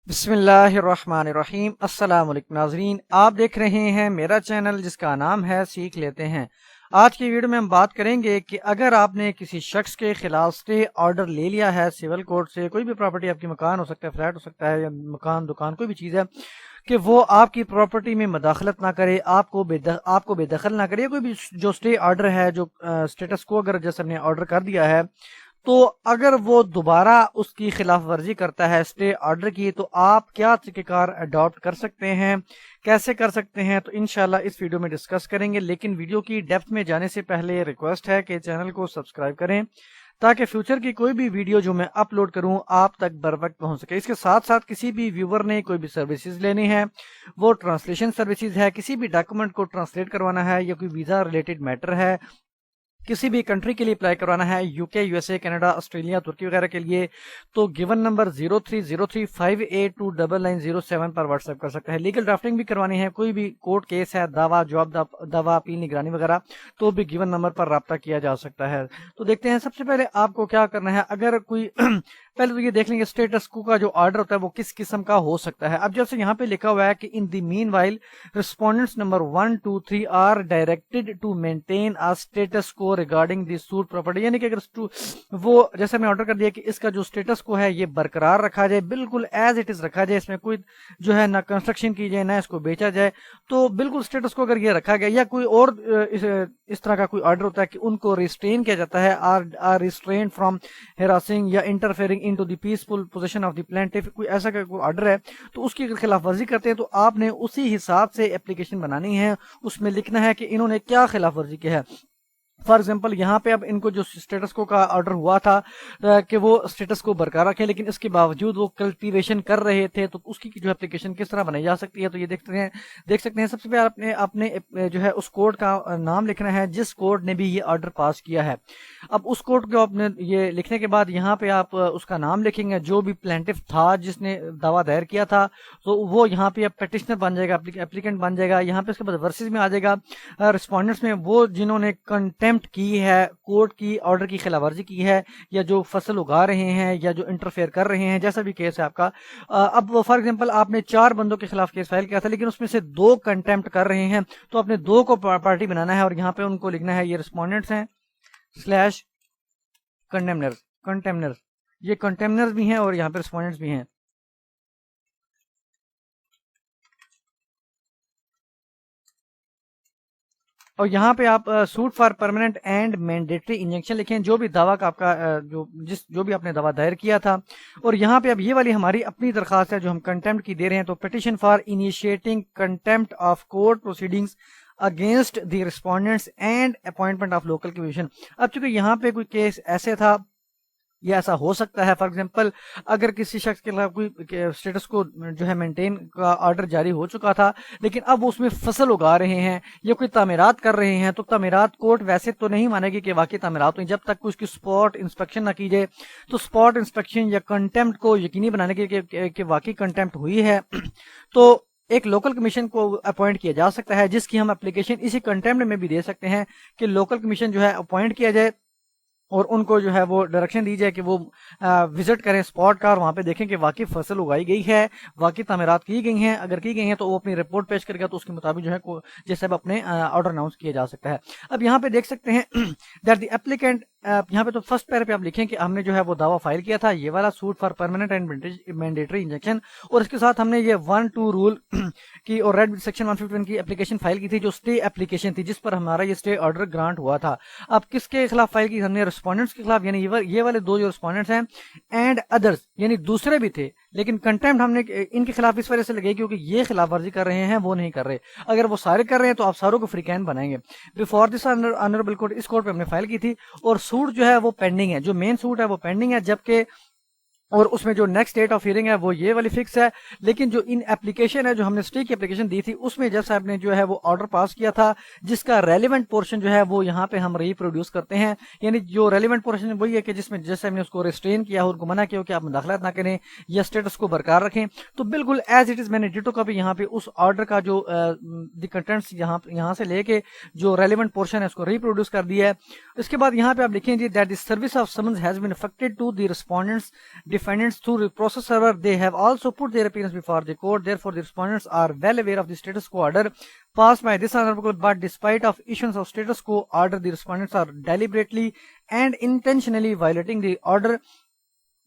بسم اللہ الرحمن الرحیم۔ السلام علیکم ناظرین، آپ دیکھ رہے ہیں میرا چینل جس کا نام ہے سیکھ لیتے ہیں۔ آج کی ویڈیو میں ہم بات کریں گے کہ اگر آپ نے کسی شخص کے خلاف اسٹے آرڈر لے لیا ہے سول کورٹ سے، کوئی بھی پراپرٹی، آپ کی مکان ہو سکتا ہے، فلیٹ ہو سکتا ہے، یا مکان دکان کوئی بھی چیز ہے، کہ وہ آپ کی پراپرٹی میں مداخلت نہ کرے، آپ کو بے دخل نہ کرے، کوئی بھی جو اسٹے آرڈر ہے، جو اسٹیٹس کو اگر جیسے ہم نے آرڈر کر دیا ہے، تو اگر وہ دوبارہ اس کی خلاف ورزی کرتا ہے اسٹے آرڈر کی، تو آپ کیا طریقہ کار اڈاپٹ کر سکتے ہیں، کیسے کر سکتے ہیں، تو انشاءاللہ اس ویڈیو میں ڈسکس کریں گے۔ لیکن ویڈیو کی ڈیپتھ میں جانے سے پہلے ریکویسٹ ہے کہ چینل کو سبسکرائب کریں تاکہ فیوچر کی کوئی بھی ویڈیو جو میں اپلوڈ کروں آپ تک بر وقت پہنچ سکے۔ اس کے ساتھ ساتھ کسی بھی ویور نے کوئی بھی سروسز لینی ہے، وہ ٹرانسلیشن سروسز ہے، کسی بھی ڈاکومنٹ کو ٹرانسلیٹ کروانا ہے، یا کوئی ویزا ریلیٹڈ میٹر ہے، کسی بھی کنٹری کے لیے اپلائی کروانا ہے، U K, U S A, Canada, Australia, ترکی وغیرہ کے لیے، تو گیون نمبر 0303582907 پر واٹس ایپ کر سکتا ہے۔ لیگل ڈرافٹنگ بھی کروانی ہے، کوئی بھی کورٹ کیس ہے، دعویٰ، جواب دعویٰ، اپیل، نگرانی وغیرہ، تو بھی گیون نمبر پر رابطہ کیا جا سکتا ہے۔ تو دیکھتے ہیں سب سے پہلے آپ کو کیا کرنا ہے۔ اگر کوئی پہلے تو یہ دیکھ لیں گے اسٹیٹس کو کا جو آرڈر ہوتا ہے وہ کس قسم کا ہو سکتا ہے۔ اب جیسے یہاں پہ لکھا ہوا ہے کہ in the meanwhile respondents number 1 2 3 are directed to maintain a status quo regarding the suit property, یعنی کہ اگر وہ جیسے میں آرڈر کر دیا کہ اس کا جو اسٹیٹس کو ہے یہ برقرار رکھا جائے، بالکل ایز اٹ از رکھا جائے، اس میں کوئی جو ہے نہ کنسٹرکشن کی جائے، نہ اس کو بیچا جائے، تو بالکل اسٹیٹس کو اگر یہ رکھا گیا، یا کوئی اور اس طرح کا کوئی آرڈر ہوتا ہے کہ ان کو ریسٹرین کیا جاتا ہے، آر ریسٹرین فرام ہراسنگ یا interfering into the peaceful position of the plaintiff, کوئی ایسا کا کوئی آرڈر ہے تو اس کی خلاف ورزی کرتے ہیں، تو آپ نے اسی حساب سے اپلیکیشن بنانی ہے، اس میں لکھنا ہے کہ انہوں نے کیا خلاف ورزی کی ہے۔ فار ایگزامپل یہاں پہ اب ان کو جو اسٹیٹس کو کا آرڈر ہوا تھا کہ وہ اسٹیٹس کو برقرار رکھیں، لیکن اس کے باوجود وہ کلٹیویشن کر رہے تھے، تو اس کی جو اپلیکیشن کس طرح بنائی جا سکتی ہے، تو یہ دیکھ سکتے ہیں۔ سب سے پہلے اپنے جو ہے اس کوڈ کا نام لکھنا ہے جس کوڈ نے بھی یہ آرڈر پاس کیا ہے۔ اب اس کوڈ کو آپ نے یہ لکھنے کے بعد یہاں پہ آپ اس کا نام لکھیں گے، جو بھی پلینٹف تھا جس نے دعویٰ دائر کیا تھا، تو وہ یہاں پہ پیٹیشنر بن جائے گا، اپلیکینٹ بن جائے گا۔ یہاں پہ اس کے بعد ورسز میں آ جائے گا رسپونڈنٹس میں وہ جنہوں نے کنٹمپٹ کی ہے، کورٹ کی آرڈر کی خلاف ورزی کی ہے، یا جو فصل اگا رہے ہیں، یا جو انٹرفیئر کر رہے ہیں، جیسا بھی کیس ہے آپ کا۔ اب فار ایگزامپل آپ نے 4 بندوں کے خلاف کیس فائل کیا تھا، لیکن اس میں سے 2 کنٹمپٹ کر رہے ہیں، تو آپ نے 2 کو پارٹی بنانا ہے، اور یہاں پہ ان کو لکھنا ہے یہ رسپونڈنٹس ہیں / کنٹمنر، یہ کنٹمنر بھی ہیں اور یہاں پہ رسپونڈنٹس بھی ہیں۔ اور یہاں پہ آپ suit for permanent and mandatory injunction لکھیں، جو بھی دعویٰ کا آپ کا جو بھی آپ نے دعویٰ دائر کیا تھا۔ اور یہاں پہ اب یہ والی ہماری اپنی درخواست ہے جو ہم کنٹمپٹ کی دے رہے ہیں، تو petition for initiating contempt of court proceedings against the respondents and appointment of local commission. اب چونکہ یہاں پہ کوئی کیس ایسے تھا یا ایسا ہو سکتا ہے، فار ایگزامپل اگر کسی شخص کے خلاف کوئی اسٹیٹس کو جو ہے مینٹین کا آرڈر جاری ہو چکا تھا، لیکن اب وہ اس میں فصل اگا رہے ہیں یا کوئی تعمیرات کر رہے ہیں، تو تعمیرات کورٹ ویسے تو نہیں مانے گی کہ واقعی تعمیرات ہوئی جب تک اس کی سپاٹ انسپیکشن نہ کی جائے۔ تو سپاٹ انسپیکشن یا کنٹمپٹ کو یقینی بنانے کے کہ واقعی کنٹمپٹ ہوئی ہے، تو ایک لوکل کمیشن کو اپوائنٹ کیا جا سکتا ہے، جس کی ہم اپلیکیشن اسی کنٹمپٹ میں بھی دے سکتے ہیں کہ لوکل کمیشن جو ہے اپوائنٹ کیا جائے، اور ان کو جو ہے وہ ڈائریکشن دی جائے کہ وہ وزٹ کریں اسپاٹ کا، اور وہاں پہ دیکھیں کہ واقعی فصل اگائی گئی ہے، واقعی تعمیرات کی گئی ہیں، اگر کی گئی ہیں تو وہ اپنی رپورٹ پیش کرے گا، تو اس کے مطابق جو ہے جیسے اپنے آرڈر اناؤنس کیا جا سکتا ہے۔ اب یہاں پہ دیکھ سکتے ہیں دیٹ دی ایپلیکینٹ، یہاں پہ تو فرسٹ پیرے پہ آپ لکھیں کہ ہم نے جو ہے وہ دعویٰ فائل کیا تھا، یہ والا suit for permanent and mandatory injunction, اور اس کے ساتھ ہم نے یہ 1-2 رول کی اور ریڈ سیکشن 151 کی اپلیکیشن فائل کی تھی، جو اسٹے اپلیکیشن تھی جس پر ہمارا یہ اسٹے آرڈر گرانٹ ہوا تھا۔ اب کس کے خلاف فائل کی؟ ہم نے رسپونڈنٹس کے خلاف، یعنی یہ والے 2 جو رسپونڈنٹس ہیں، اینڈ ادرس، یعنی دوسرے بھی تھے، لیکن کنٹمپٹ ہم نے ان کے خلاف اس وجہ سے لگائی کیونکہ یہ خلاف ورزی کر رہے ہیں، وہ نہیں کر رہے۔ اگر وہ سارے کر رہے ہیں تو آپ ساروں کو فریقین بنائیں گے۔ بفور دس آنریبل کورٹ، اس کورٹ پہ ہم نے فائل کی تھی، اور سوٹ جو ہے وہ پینڈنگ ہے، جو مین سوٹ ہے وہ پینڈنگ ہے، جبکہ اور اس میں جو نیکسٹ ڈیٹ آف ہیئرنگ ہے وہ یہ والی فکس ہے، لیکن جو ان اپلیکیشن ہے جو ہم نے اسٹے کی اپلیکیشن دی تھی اس میں جج صاحب نے جو ہے وہ آرڈر پاس کیا تھا جس کا ریلیونٹ پورشن جو ہے وہ یہاں پہ ہم ریپروڈیوس کرتے ہیں، یعنی جو ریلیونٹ پورشن وہی ہے کہ جس میں جج صاحب نے اس کو ریسٹرین کیا اور ان کو منع کیا کہ آپ مداخلت نہ کریں یا اسٹیٹس کو برقرار رکھیں، تو بالکل ایز اٹ از میں نے ڈیٹو کاپی یہاں پہ اس آرڈر کا جو دی کنٹینٹس یہاں سے لے کے جو ریلیونٹ پورشن ہے اس کو ریپروڈیوس کر دیا ہے۔ اس کے بعد یہاں پہ آپ لکھیں جی that the service of summons has been effected to the respondents defendants through the process server. They have also put their appearance before the court. Therefore, the respondents are well aware of the status quo order passed by this honorable court. But despite of issuance of status quo order, the respondents are deliberately and intentionally violating the order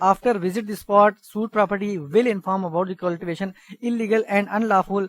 after visit the spot suit property will inform about the cultivation illegal and unlawful